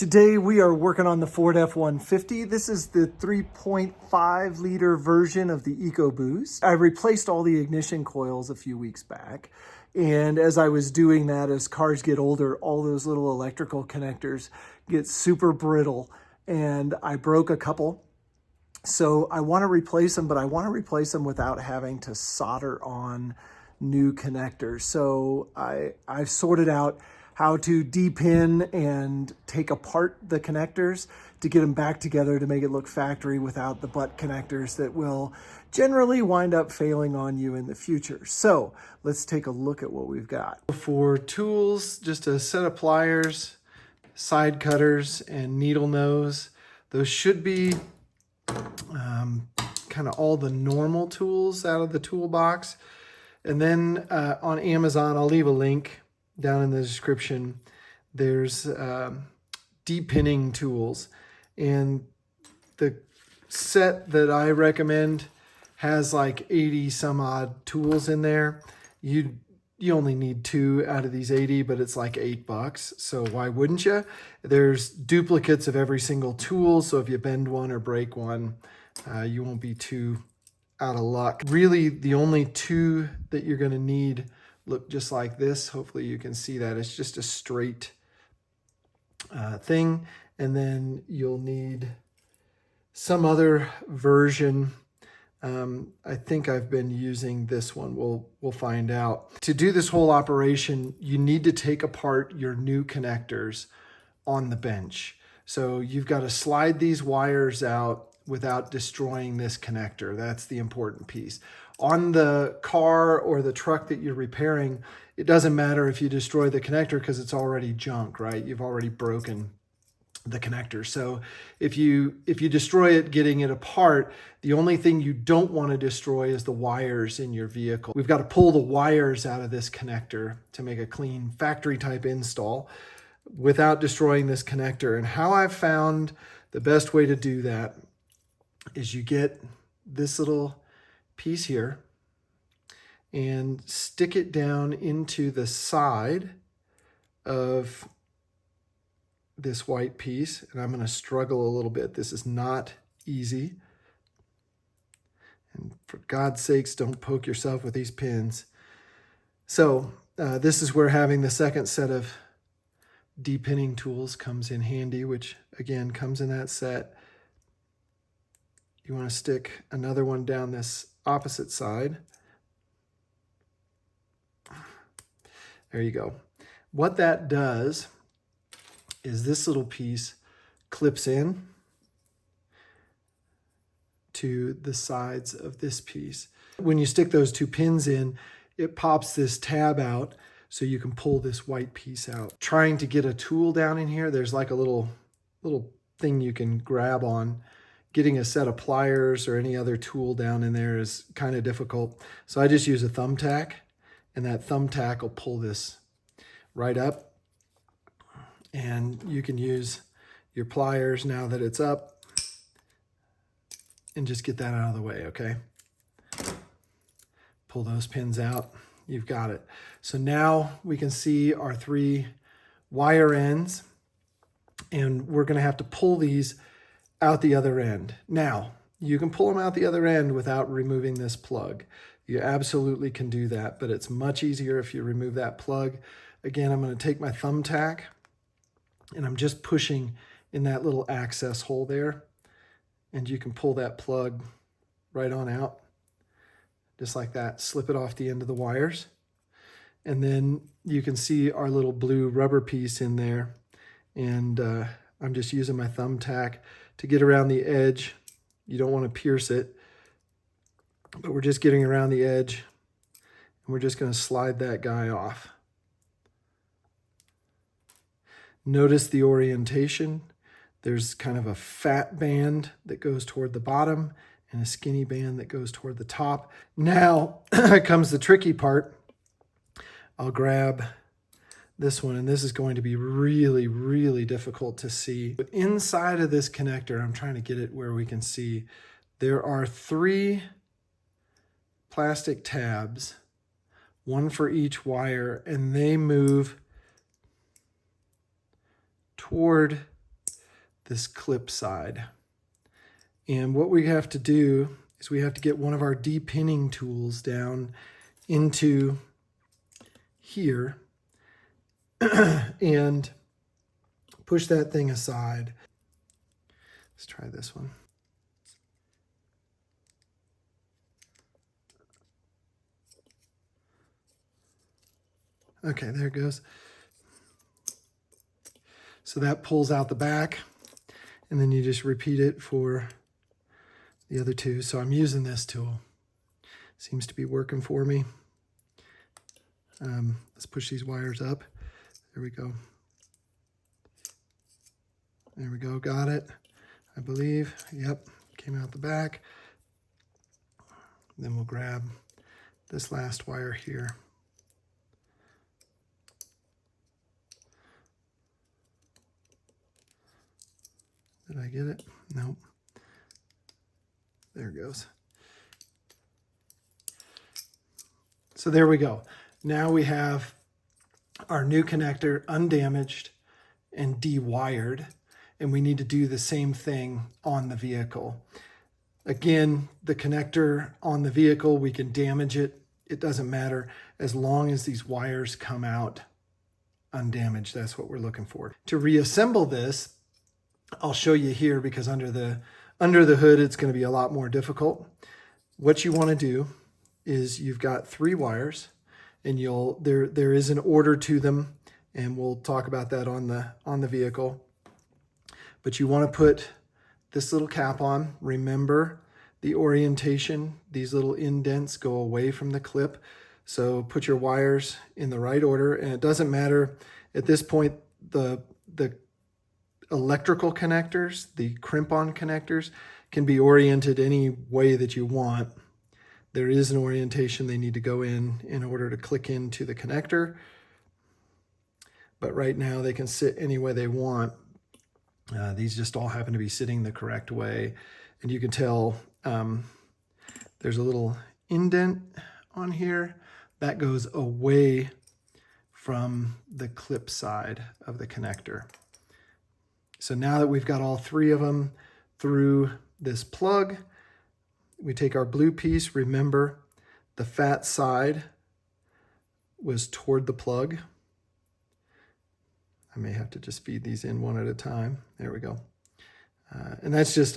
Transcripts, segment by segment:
Today we are working on the Ford F-150. This is the 3.5 liter version of the Ecoboost. I replaced all the ignition coils a few weeks back. And as I was doing that, as cars get older, all those little electrical connectors get super brittle. And I broke a couple. So I want to replace them, but I want to replace them without having to solder on new connectors. So I've sorted out how to depin and take apart the connectors to get them back together to make it look factory without the butt connectors that will generally wind up failing on you in the future. So let's take a look at what we've got. For tools, just a set of pliers, side cutters, and needle nose. Those should be kind of all the normal tools out of the toolbox. And then on Amazon, I'll leave a link down in the description. There's depinning tools, and the set that I recommend has like 80 some odd tools in there. You only need 2 out of these 80, but it's like $8, so why wouldn't you? There's duplicates of every single tool, so if you bend one or break one, you won't be too out of luck. Really, the only 2 that you're going to need look just like this. Hopefully you can see that. It's just a straight thing. And then you'll need some other version. I think I've been using this one. We'll find out. To do this whole operation, you need to take apart your new connectors on the bench. So you've got to slide these wires out without destroying this connector. That's the important piece. On the car or the truck that you're repairing, it doesn't matter if you destroy the connector because it's already junk, right? You've already broken the connector. So if you destroy it getting it apart, the only thing you don't want to destroy is the wires in your vehicle. We've got to pull the wires out of this connector to make a clean factory type install without destroying this connector. And how I've found the best way to do that is you get this little piece here and stick it down into the side of this white piece. And I'm going to struggle a little bit. This is not easy. And for God's sakes, don't poke yourself with these pins. So this is where having the second set of depinning tools comes in handy, which again comes in that set. You want to stick another one down this opposite side. There you go. What that does is this little piece clips in to the sides of this piece. When you stick those 2 pins in, it pops this tab out so you can pull this white piece out. Trying to get a tool down in here, there's like a little thing you can grab on. Getting a set of pliers or any other tool down in there is kind of difficult. So I just use a thumbtack, and that thumbtack will pull this right up. And you can use your pliers now that it's up and just get that out of the way, okay? Pull those pins out. You've got it. So now we can see our 3 wire ends, and we're going to have to pull these out the other end. Now, you can pull them out the other end without removing this plug. You absolutely can do that, but it's much easier if you remove that plug. Again, I'm going to take my thumbtack, and I'm just pushing in that little access hole there, and you can pull that plug right on out, just like that. Slip it off the end of the wires, and then you can see our little blue rubber piece in there, and I'm just using my thumbtack to get around the edge. You don't want to pierce it, but we're just getting around the edge, and we're just going to slide that guy off. Notice the orientation. There's kind of a fat band that goes toward the bottom and a skinny band that goes toward the top. Now comes the tricky part. I'll grab this one, and this is going to be really, really difficult to see. But inside of this connector, I'm trying to get it where we can see, there are 3 plastic tabs, 1 for each wire, and they move toward this clip side. And what we have to do is we have to get one of our depinning tools down into here and push that thing aside. Let's try this one. Okay, there it goes. So that pulls out the back, and then you just repeat it for the other two. So I'm using this tool. Seems to be working for me. Let's push these wires up. There we go. There we go, got it, I believe. Yep, came out the back. Then we'll grab this last wire here. Did I get it? Nope. There it goes. So there we go. Now we have our new connector undamaged and dewired, and we need to do the same thing on the vehicle. Again, the connector on the vehicle, we can damage it. It doesn't matter as long as these wires come out undamaged. That's what we're looking for. To reassemble this, I'll show you here because under the hood, it's going to be a lot more difficult. What you want to do is you've got 3 wires, and there is an order to them, and we'll talk about that on the vehicle. But you want to put this little cap on. Remember the orientation. These little indents go away from the clip. So put your wires in the right order, and it doesn't matter at this point the electrical connectors, the crimp-on connectors, can be oriented any way that you want. There is an orientation they need to go in order to click into the connector. But right now they can sit any way they want. These just all happen to be sitting the correct way. And you can tell there's a little indent on here that goes away from the clip side of the connector. So now that we've got all 3 of them through this plug, we take our blue piece. Remember, the fat side was toward the plug. I may have to just feed these in one at a time. There we go. And that's just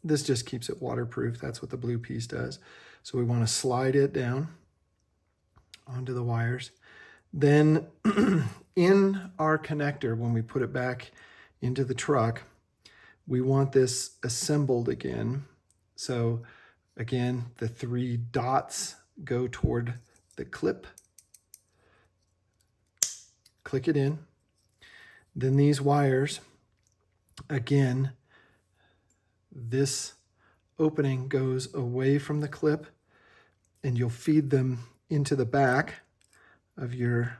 this just keeps it waterproof. That's what the blue piece does. So we want to slide it down onto the wires. Then in our connector, when we put it back into the truck, we want this assembled again. So again, the 3 dots go toward the clip. Click it in. Then these wires, again, this opening goes away from the clip, and you'll feed them into the back of your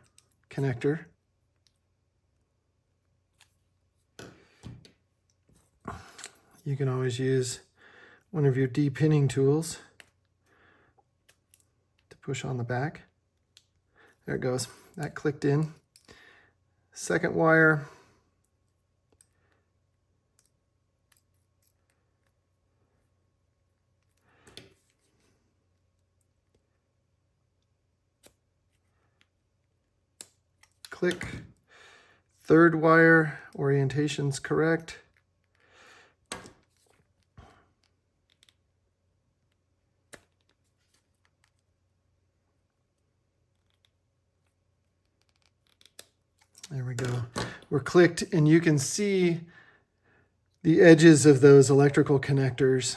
connector. You can always use one of your depinning tools to push on the back. There it goes. That clicked in. Second wire. Click. Third wire, orientation's correct. There we go. We're clicked, and you can see the edges of those electrical connectors,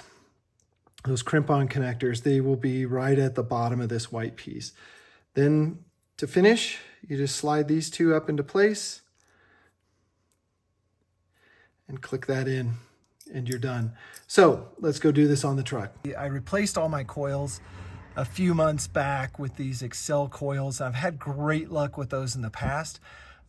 those crimp-on connectors. They will be right at the bottom of this white piece. Then to finish, you just slide these 2 up into place and click that in, and you're done. So let's go do this on the truck. I replaced all my coils a few months back with these Excel coils. I've had great luck with those in the past.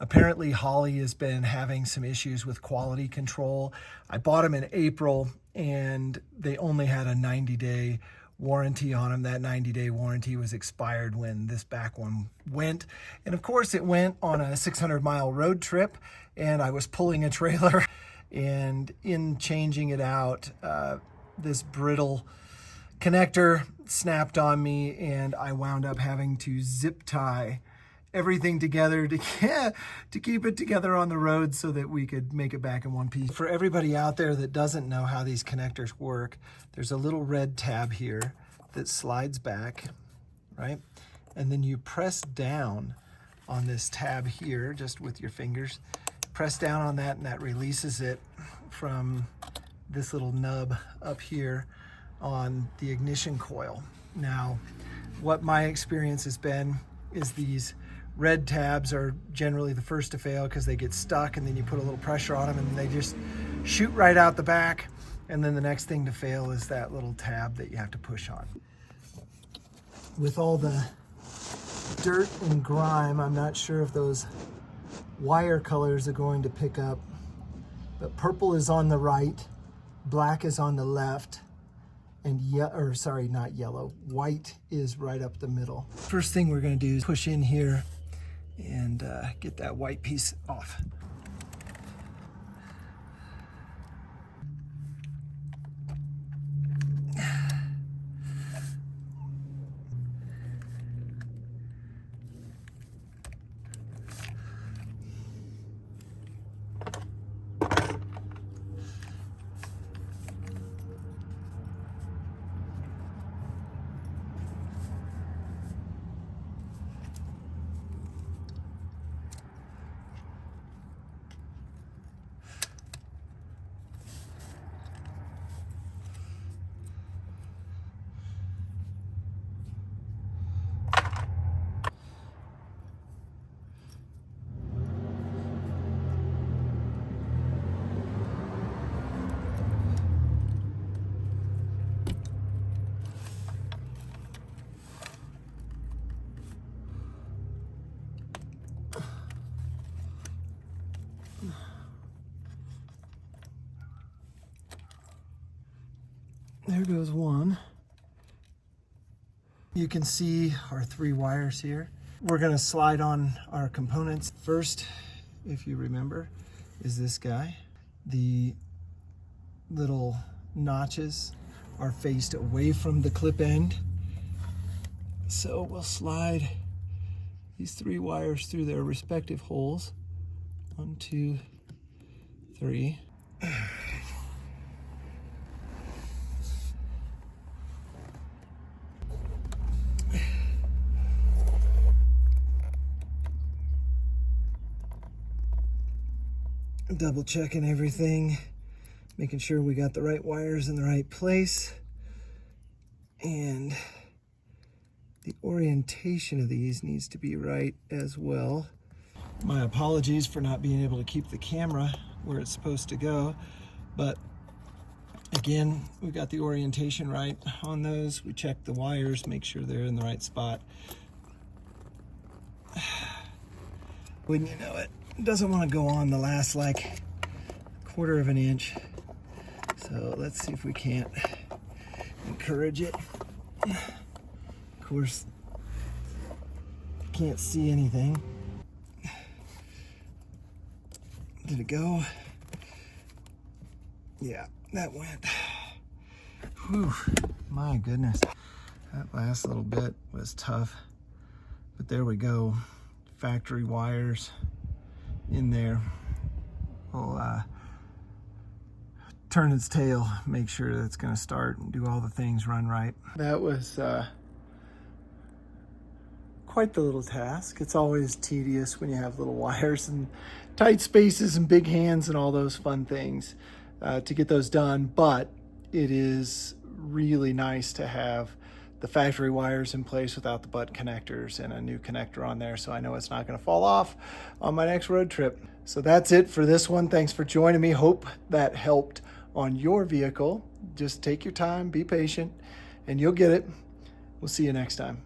Apparently Holley has been having some issues with quality control. I bought them in April, and they only had a 90-day warranty on them. That 90-day warranty was expired when this back one went. And of course it went on a 600-mile road trip, and I was pulling a trailer And in changing it out, this brittle connector snapped on me, and I wound up having to zip tie everything together to keep it together on the road so that we could make it back in one piece. For everybody out there that doesn't know how these connectors work, there's a little red tab here that slides back, right? And then you press down on this tab here, just with your fingers. Press down on that, and that releases it from this little nub up here on the ignition coil. Now, what my experience has been is these red tabs are generally the first to fail because they get stuck, and then you put a little pressure on them and they just shoot right out the back. And then the next thing to fail is that little tab that you have to push on. With all the dirt and grime, I'm not sure if those wire colors are going to pick up, but purple is on the right, black is on the left, and not yellow, white is right up the middle. First thing we're going to do is push in here and get that white piece off. There goes one. You can see our 3 wires here. We're going to slide on our components. First, if you remember, is this guy. The little notches are faced away from the clip end. So we'll slide these 3 wires through their respective holes. 1, 2, 3. Double checking everything, making sure we got the right wires in the right place, and the orientation of these needs to be right as well. My apologies for not being able to keep the camera where it's supposed to go, but again, we got the orientation right on those. We checked the wires, make sure they're in the right spot. Wouldn't you know it, doesn't want to go on the last like 1/4 of an inch. So let's see if we can't encourage it. Of course, can't see anything. Did it go? Yeah, that went. Whew, my goodness. That last little bit was tough, but there we go. Factory wires in there. We'll turn its tail, make sure that it's going to start and do all the things run right. That was quite the little task. It's always tedious when you have little wires and tight spaces and big hands and all those fun things to get those done, but it is really nice to have the factory wires in place without the butt connectors and a new connector on there, so I know it's not going to fall off on my next road trip. So that's it for this one. Thanks for joining me. Hope that helped on your vehicle. Just take your time, be patient, and you'll get it. We'll see you next time.